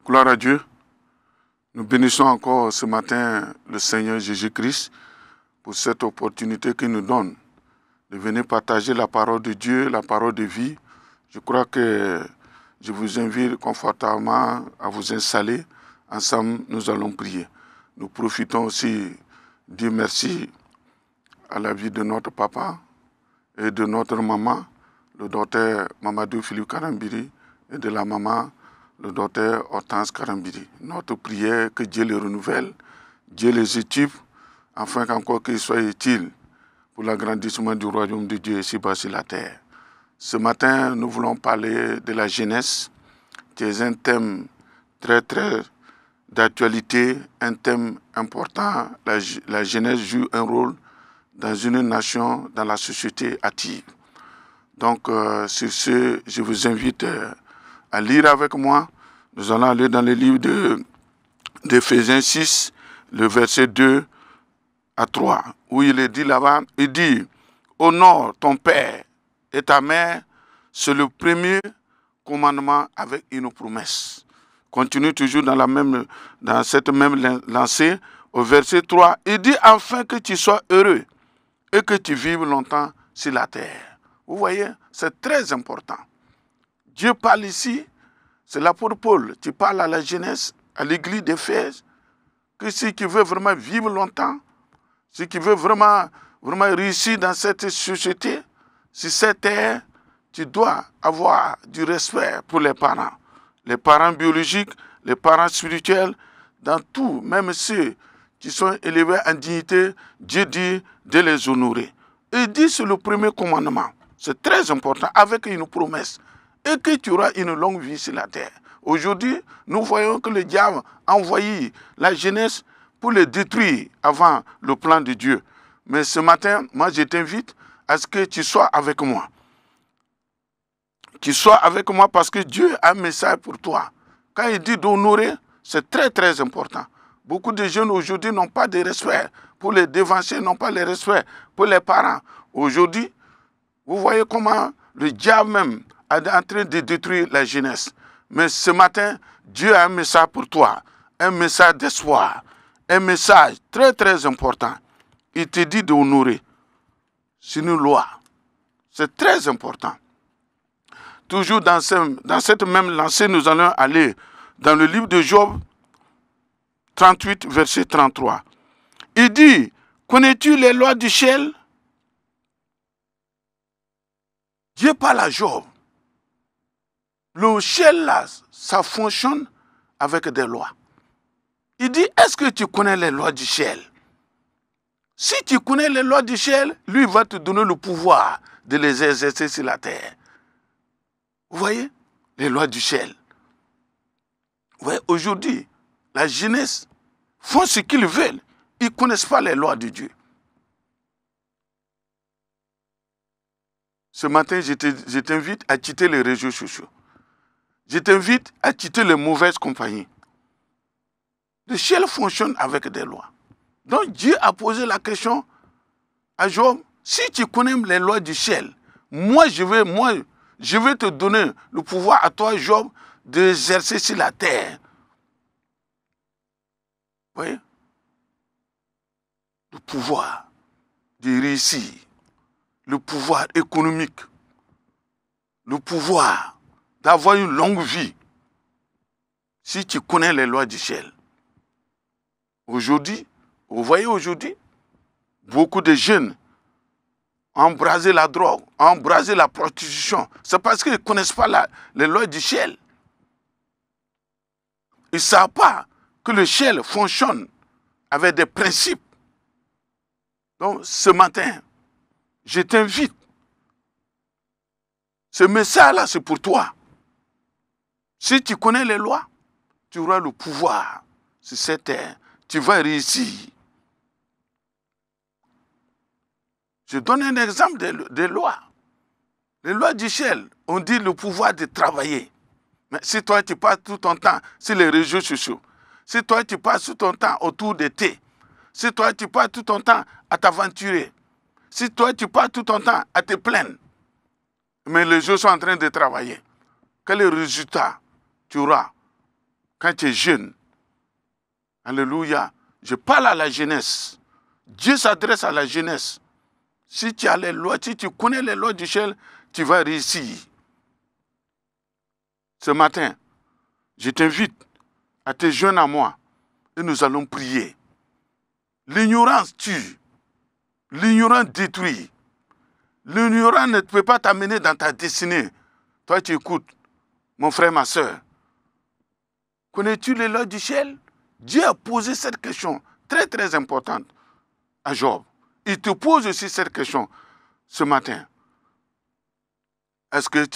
Gloire à Dieu. Nous bénissons encore ce matin le Seigneur Jésus-Christ pour cette opportunité qu'il nous donne de venir partager la parole de Dieu, la parole de vie. Je crois que je vous invite confortablement à vous installer. Ensemble, nous allons prier. Nous profitons aussi de dire merci à la vie de notre papa et de notre maman, le docteur Mamadou Philippe Karambiri, et de la maman, le docteur Hortense Karambiri. Notre prière, que Dieu les renouvelle, Dieu les équipe, afin qu'encore qu'ils soient utiles pour l'agrandissement du royaume de Dieu ici-bas sur la terre. Ce matin, nous voulons parler de la jeunesse, qui est un thème très d'actualité, un thème important. La jeunesse joue un rôle dans une nation, dans la société active. Donc, sur ce, je vous invite à lire avec moi. Nous allons aller dans le livre d'Éphésiens 6, le verset 2 à 3, où il est dit là-bas, il dit « Honore ton père et ta mère, c'est le premier commandement avec une promesse. » Continue toujours dans cette même lancée, au verset 3, il dit « Afin que tu sois heureux et que tu vives longtemps sur la terre. » Vous voyez, c'est très important. Dieu parle ici, c'est l'apôtre Paul, tu parles à la jeunesse, à l'église d'Éphèse, que si tu veux vraiment vivre longtemps, si tu veux vraiment réussir dans cette société, sur cette terre, tu dois avoir du respect pour les parents biologiques, les parents spirituels, dans tout, même ceux qui sont élevés en dignité, Dieu dit de les honorer. Il dit c'est le premier commandement, c'est très important, avec une promesse, et que tu auras une longue vie sur la terre. Aujourd'hui, nous voyons que le diable a envoyé la jeunesse pour les détruire avant le plan de Dieu. Mais ce matin, moi je t'invite à ce que tu sois avec moi. Tu sois avec moi parce que Dieu a un message pour toi. Quand il dit d'honorer, c'est très important. Beaucoup de jeunes aujourd'hui n'ont pas de respect pour les devanciers, n'ont pas de respect pour les parents. Aujourd'hui, vous voyez comment le diable même est en train de détruire la jeunesse. Mais ce matin, Dieu a un message pour toi, un message d'espoir, un message très important. Il te dit d'honorer. C'est une loi. C'est très important. Toujours dans cette même lancée, nous allons aller dans le livre de Job 38, verset 33. Il dit, connais-tu les lois du ciel? Dieu parle à Job. Le ciel, là, ça fonctionne avec des lois. Il dit, est-ce que tu connais les lois du ciel? Si tu connais les lois du ciel, lui va te donner le pouvoir de les exercer sur la terre. Vous voyez, les lois du ciel. Vous voyez, aujourd'hui, la jeunesse font ce qu'ils veulent. Ils ne connaissent pas les lois de Dieu. Ce matin, je t'invite à quitter les réseaux sociaux. Je t'invite à quitter les mauvaises compagnies. Le ciel fonctionne avec des lois. Donc Dieu a posé la question à Job, si tu connais les lois du ciel, moi je vais te donner le pouvoir à toi, Job, d'exercer sur la terre. Vous voyez? Le pouvoir de réussir, le pouvoir économique, le pouvoir d'avoir une longue vie, si tu connais les lois du ciel. Aujourd'hui, vous voyez aujourd'hui, beaucoup de jeunes ont embrasé la drogue, ont embrasé la prostitution. C'est parce qu'ils ne connaissent pas les lois du ciel. Ils ne savent pas que le ciel fonctionne avec des principes. Donc, ce matin, je t'invite. Ce message-là, c'est pour toi. Si tu connais les lois, tu auras le pouvoir sur cette terre. Tu vas réussir. Je donne un exemple des lois. Les lois du ciel, on dit le pouvoir de travailler. Mais si toi, tu passes tout ton temps sur les réseaux sociaux, si toi, tu passes tout ton temps autour de thé, si toi, tu passes tout ton temps à t'aventurer, si toi, tu passes tout ton temps à te plaindre, mais les gens sont en train de travailler, quel résultat tu auras? quand tu es jeune. Alléluia. Je parle à la jeunesse. Dieu s'adresse à la jeunesse. Si tu as les lois, si tu connais les lois du ciel, tu vas réussir. Ce matin, je t'invite à te joindre à moi et nous allons prier. L'ignorance tue. L'ignorance détruit. L'ignorance ne peut pas t'amener dans ta destinée. Toi, tu écoutes, mon frère, ma soeur. Connais-tu les lois du ciel? Dieu a posé cette question très très importante à Job. Il te pose aussi cette question ce matin. Est-ce que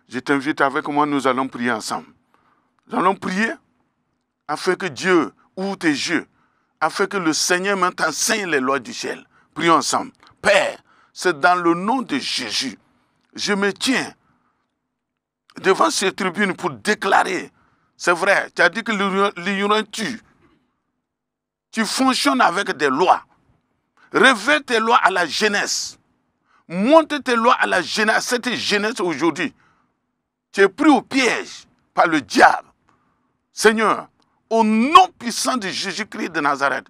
je t'invite avec moi, nous allons prier ensemble. Nous allons prier afin que Dieu ouvre tes yeux, afin que le Seigneur t'enseigne les lois du ciel. Prions ensemble. Père, c'est dans le nom de Jésus. Je me tiens devant ces tribunes pour déclarer, c'est vrai, tu as dit que l'ignorant tue. Tu fonctionnes avec des lois. Révèle tes lois à la jeunesse. Montre tes lois à la jeunesse, cette jeunesse aujourd'hui. Tu es pris au piège par le diable. Seigneur, au nom puissant de Jésus-Christ de Nazareth,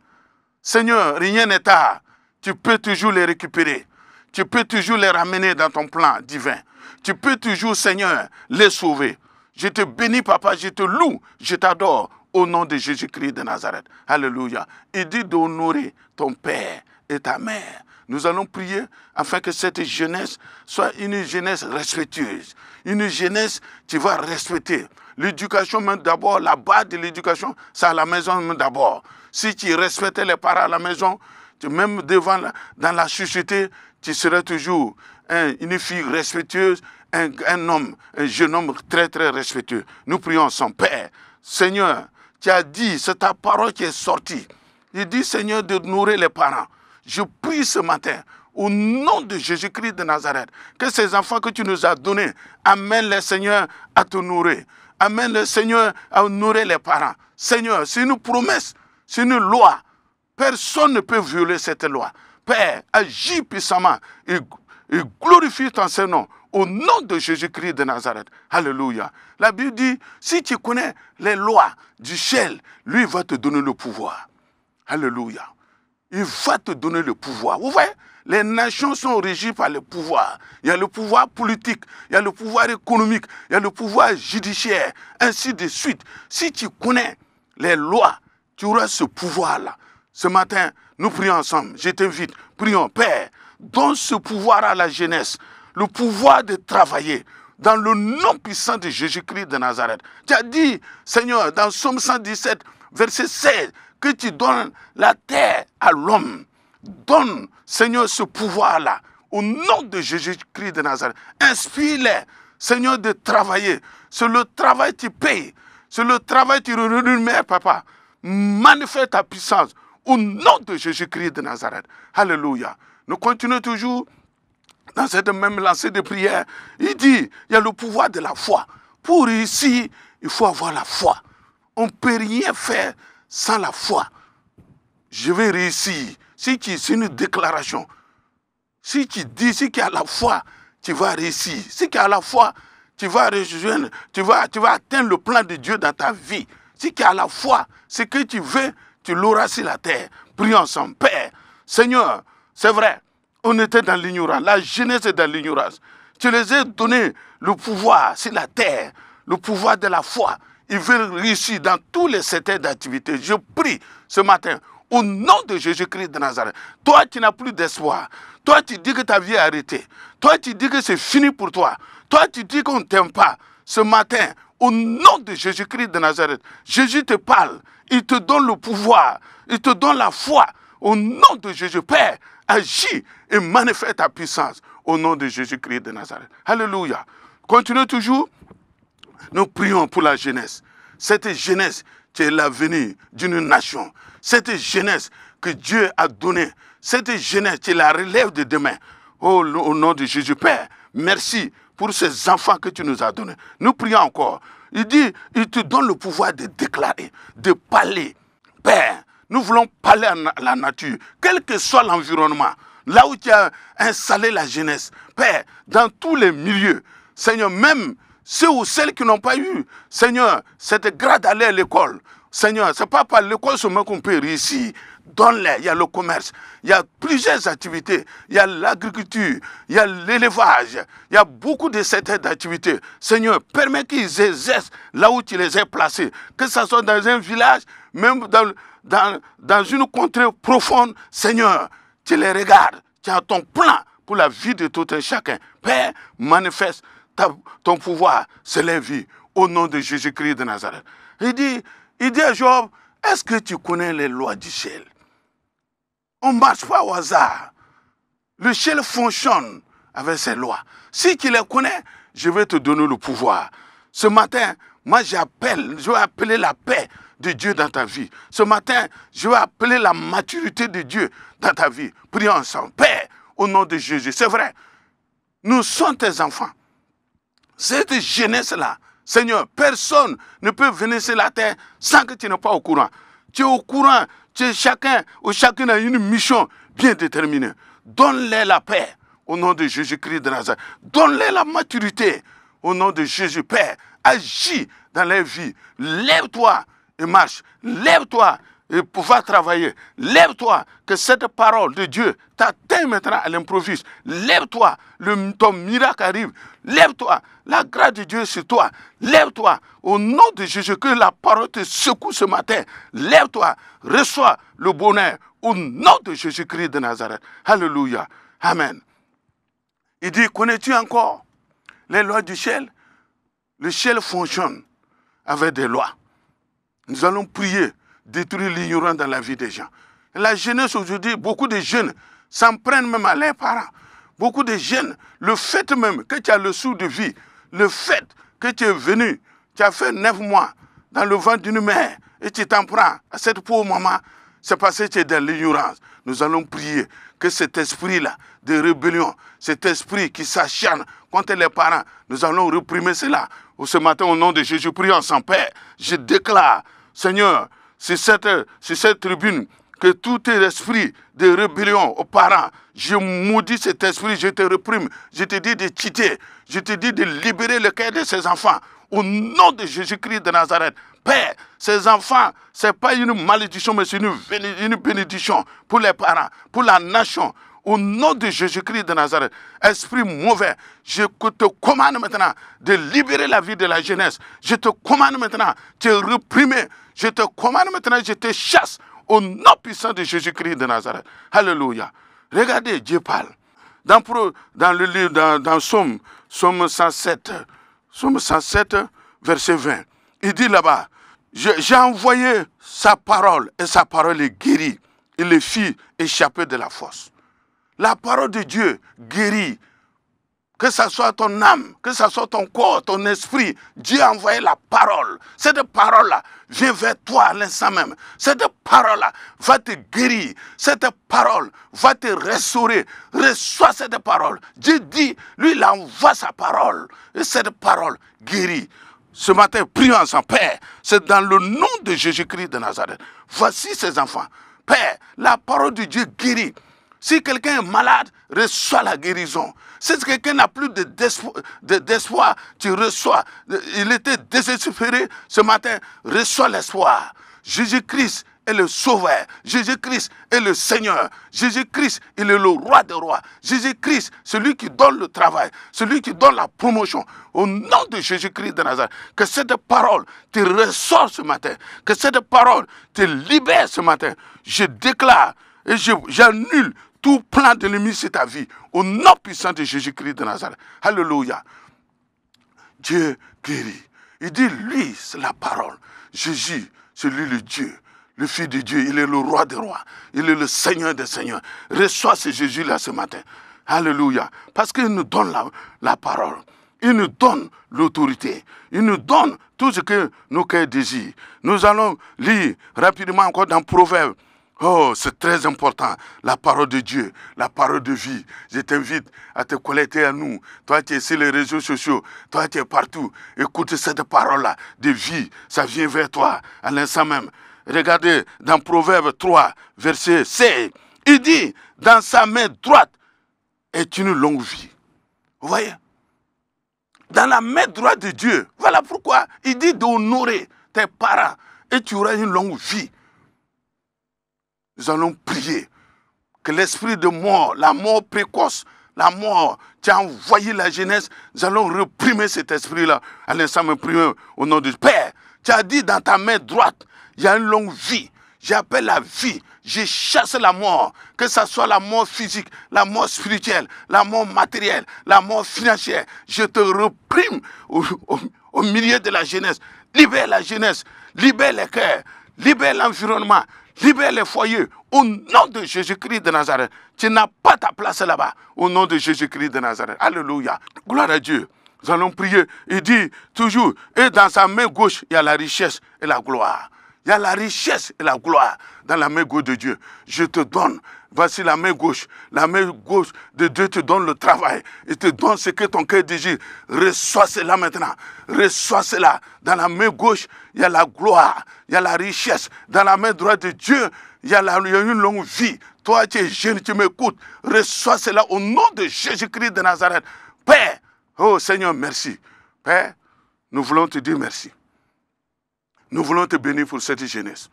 Seigneur, rien n'est tard. Tu peux toujours les récupérer. Tu peux toujours les ramener dans ton plan divin. Tu peux toujours, Seigneur, les sauver. Je te bénis, Papa, je te loue, je t'adore au nom de Jésus-Christ de Nazareth. Alléluia. Il dit d'honorer ton Père et ta Mère. Nous allons prier afin que cette jeunesse soit une jeunesse respectueuse. Une jeunesse qui va respecter. L'éducation, même d'abord, la base de l'éducation, c'est à la maison même d'abord. Si tu respectais les parents à la maison, même dans la société, tu serais toujours une fille respectueuse, un homme, un jeune homme très très respectueux. Nous prions ensemble. Père, Seigneur, tu as dit, c'est ta parole qui est sortie. Il dit, Seigneur, de nourrir les parents. Je prie ce matin, au nom de Jésus-Christ de Nazareth, que ces enfants que tu nous as donnés, amène-les, Seigneur, à te nourrir. Amène-les, Seigneur, à nourrir les parents. Seigneur, c'est une promesse, c'est une loi. Personne ne peut violer cette loi. Père, agis puissamment et glorifie ton Saint-Nom au nom de Jésus-Christ de Nazareth. Alléluia. La Bible dit, si tu connais les lois du ciel, lui va te donner le pouvoir. Alléluia. Il va te donner le pouvoir. Vous voyez, les nations sont régies par le pouvoir. Il y a le pouvoir politique, il y a le pouvoir économique, il y a le pouvoir judiciaire, ainsi de suite. Si tu connais les lois, tu auras ce pouvoir-là. Ce matin, nous prions ensemble. Je t'invite, prions. Père, donne ce pouvoir à la jeunesse, le pouvoir de travailler dans le nom puissant de Jésus-Christ de Nazareth. Tu as dit, Seigneur, dans Psaume 117, verset 16, que tu donnes la terre à l'homme. Donne, Seigneur, ce pouvoir-là, au nom de Jésus-Christ de Nazareth. Inspire-les, Seigneur, de travailler. C'est le travail qui paye. C'est le travail qui remunère, Papa. Manifeste ta puissance au nom de Jésus-Christ de Nazareth. Alléluia. Nous continuons toujours dans cette même lancée de prière. Il dit, il y a le pouvoir de la foi. Pour réussir, il faut avoir la foi. On ne peut rien faire sans la foi. Je vais réussir. C'est une déclaration. Si tu dis, si tu as la foi, tu vas réussir. Si tu as la foi, tu vas rejoindre, tu vas atteindre le plan de Dieu dans ta vie. Si tu as la foi, ce que tu veux, tu l'auras sur la terre. Prions ensemble. Père, Seigneur, c'est vrai, on était dans l'ignorance. La jeunesse est dans l'ignorance. Tu les as donné le pouvoir sur la terre, le pouvoir de la foi. Ils veulent réussir dans tous les secteurs d'activité. Je prie ce matin, au nom de Jésus-Christ de Nazareth. Toi, tu n'as plus d'espoir. Toi, tu dis que ta vie est arrêtée. Toi, tu dis que c'est fini pour toi. Toi, tu dis qu'on ne t'aime pas. Ce matin, au nom de Jésus-Christ de Nazareth, Jésus te parle. Il te donne le pouvoir. Il te donne la foi. Au nom de Jésus, Père, agis et manifeste ta puissance. Au nom de Jésus-Christ de Nazareth. Alléluia. Continuez toujours. Nous prions pour la jeunesse. Cette jeunesse qui est l'avenir d'une nation. Cette jeunesse que Dieu a donnée. Cette jeunesse qui est la relève de demain. Oh, au nom de Jésus, Père, merci pour ces enfants que tu nous as donnés. Nous prions encore. Il dit, il te donne le pouvoir de déclarer, de parler. Père, nous voulons parler à la nature, quel que soit l'environnement, là où tu as installé la jeunesse. Père, dans tous les milieux, Seigneur, même ceux ou celles qui n'ont pas eu, Seigneur, cette grâce d'aller à l'école. Seigneur, ce n'est pas par l'école seulement qu'on peut réussir. Donne-les, il y a le commerce, il y a plusieurs activités, il y a l'agriculture, il y a l'élevage, il y a beaucoup de secteurs d'activités. Seigneur, permets qu'ils exercent là où tu les as placés, que ce soit dans un village, même dans une contrée profonde. Seigneur, tu les regardes, tu as ton plan pour la vie de tout un chacun. Père, manifeste ton pouvoir, c'est la vie, au nom de Jésus-Christ de Nazareth. Il dit à Job, est-ce que tu connais les lois du ciel? On ne marche pas au hasard. Le ciel fonctionne avec ses lois. Si tu les connais, je vais te donner le pouvoir. Ce matin, moi je vais appeler la paix de Dieu dans ta vie. Ce matin, je vais appeler la maturité de Dieu dans ta vie. Prions ensemble. Père, au nom de Jésus. C'est vrai, nous sommes tes enfants. Cette jeunesse-là, Seigneur, personne ne peut venir sur la terre sans que tu n'es pas au courant. Tu es au courant, chacun a une mission bien déterminée. Donne-les la paix au nom de Jésus-Christ de Nazareth. Donne-les la maturité au nom de Jésus. Père, agis dans leur vie. Lève-toi et marche. Lève-toi et pouvoir travailler. Lève-toi, que cette parole de Dieu t'atteint maintenant à l'improviste. Lève-toi, ton miracle arrive. Lève-toi, la grâce de Dieu est sur toi. Lève-toi, au nom de Jésus, que la parole te secoue ce matin. Lève-toi, reçois le bonheur au nom de Jésus-Christ de Nazareth. Alléluia. Amen. Il dit, connais-tu encore les lois du ciel? Le ciel fonctionne avec des lois. Nous allons prier, détruire l'ignorance dans la vie des gens. La jeunesse aujourd'hui, beaucoup de jeunes s'en prennent même à leurs parents. Beaucoup de jeunes, le fait même que tu as le sou de vie, le fait que tu es venu, tu as fait 9 mois dans le ventre d'une mère et tu t'en prends à cette pauvre maman, c'est parce que tu es dans l'ignorance. Nous allons prier que cet esprit-là de rébellion, cet esprit qui s'acharne contre les parents, nous allons réprimer cela. Ce matin, au nom de Jésus, prions sans Père. Je déclare, Seigneur, sur cette tribune, que tout esprit de rébellion aux parents, je maudis cet esprit, je te réprime, je te dis de quitter, je te dis de libérer le cœur de ces enfants. Au nom de Jésus-Christ de Nazareth, Père, ces enfants, ce n'est pas une malédiction, mais c'est une bénédiction pour les parents, pour la nation. Au nom de Jésus-Christ de Nazareth, esprit mauvais, je te commande maintenant de libérer la vie de la jeunesse. Je te commande maintenant de réprimer. Je te commande maintenant, je te chasse au nom puissant de Jésus-Christ de Nazareth. Alléluia. Regardez, Dieu parle. Dans le livre, dans Psaume 107, verset 20, il dit là-bas, j'ai envoyé sa parole et sa parole est guérie. Il les fit échapper de la fosse. La parole de Dieu guérit. Que ce soit ton âme, que ce soit ton corps, ton esprit, Dieu a envoyé la parole. Cette parole-là vient vers toi à l'instant même. Cette parole-là va te guérir. Cette parole va te restaurer. Reçois cette parole. Dieu dit, lui, il envoie sa parole. Et cette parole guérit. Ce matin, prions ensemble. Père, c'est dans le nom de Jésus-Christ de Nazareth. Voici ces enfants. Père, la parole de Dieu guérit. Si quelqu'un est malade, reçois la guérison. Si quelqu'un n'a plus d'espoir, tu reçois. Il était désespéré ce matin, reçois l'espoir. Jésus-Christ est le Sauveur. Jésus-Christ est le Seigneur. Jésus-Christ, il est le Roi des rois. Jésus-Christ, celui qui donne le travail, celui qui donne la promotion. Au nom de Jésus-Christ de Nazareth, que cette parole te ressort ce matin. Que cette parole te libère ce matin. Je déclare et j'annule tout plan de l'ennemi sur ta vie. Au nom puissant de Jésus-Christ de Nazareth. Alléluia. Dieu guérit. Il dit, lui, c'est la parole. Jésus, c'est lui le Dieu. Le Fils de Dieu, il est le Roi des rois. Il est le Seigneur des seigneurs. Reçois ce Jésus-là ce matin. Alléluia. Parce qu'il nous donne la parole. Il nous donne l'autorité. Il nous donne tout ce que nos cœurs désirent. Nous allons lire rapidement encore dans Proverbes. Oh, c'est très important, la parole de Dieu, la parole de vie. Je t'invite à te connecter à nous. Toi, tu es sur les réseaux sociaux, toi, tu es partout. Écoute cette parole-là de vie, ça vient vers toi à l'instant même. Regardez dans Proverbe 3, verset 16, il dit, dans sa main droite est une longue vie. Vous voyez? dans la main droite de Dieu. Voilà pourquoi il dit d'honorer tes parents et tu auras une longue vie. Nous allons prier que l'esprit de mort, la mort précoce, la mort, tu as envoyé la jeunesse, nous allons réprimer cet esprit-là. À l'instant, me prions au nom de Père. Tu as dit dans ta main droite, il y a une longue vie. J'appelle la vie. Je chasse la mort, que ce soit la mort physique, la mort spirituelle, la mort matérielle, la mort financière. Je te réprime au milieu de la jeunesse. Libère la jeunesse, libère les cœurs, libère l'environnement, libère les foyers. Au nom de Jésus-Christ de Nazareth, tu n'as pas ta place là-bas. Au nom de Jésus-Christ de Nazareth. Alléluia. Gloire à Dieu. Nous allons prier. Il dit toujours, et dans sa main gauche, il y a la richesse et la gloire. Il y a la richesse et la gloire dans la main gauche de Dieu. Je te donne, voici la main gauche. La main gauche de Dieu te donne le travail. Il te donne ce que ton cœur désire. Reçois cela maintenant. Reçois cela. Dans la main gauche, il y a la gloire, il y a la richesse. Dans la main droite de Dieu, il y a une longue vie. Toi, tu es jeune, tu m'écoutes. Reçois cela au nom de Jésus-Christ de Nazareth. Père, oh Seigneur, merci. Père, nous voulons te dire merci. Nous voulons te bénir pour cette jeunesse.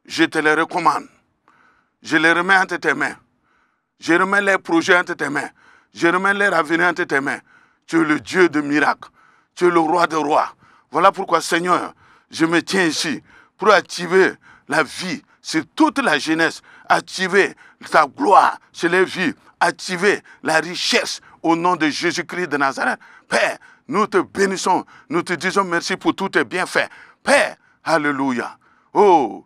Je te les recommande. Je les remets entre tes mains. Je remets leurs projets entre tes mains. Je remets leur avenir entre tes mains. Tu es le Dieu de miracles. Tu es le roi des rois. Voilà pourquoi, Seigneur, je me tiens ici pour activer la vie sur toute la jeunesse. Activer ta gloire sur les vies. Activer la richesse au nom de Jésus-Christ de Nazareth. Père, nous te bénissons. Nous te disons merci pour tous tes bienfaits. Père, alléluia. Oh,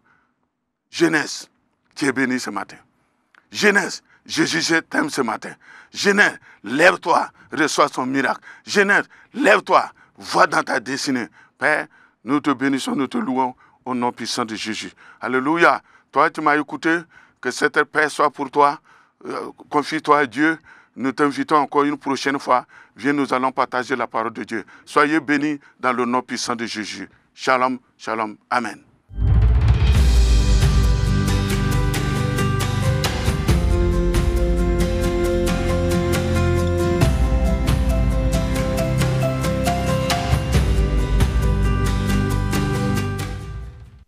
jeunesse, tu es béni ce matin. Jeunesse, Jésus t'aime ce matin. Jeunesse, lève-toi, reçois son miracle. Jeunesse, lève-toi, va dans ta destinée. Père, nous te bénissons, nous te louons au nom puissant de Jésus. Alléluia. Toi, tu m'as écouté, que cette paix soit pour toi. Confie-toi à Dieu. Nous t'invitons encore une prochaine fois. Viens, nous allons partager la parole de Dieu. Soyez bénis dans le nom puissant de Jésus. Shalom, shalom, amen.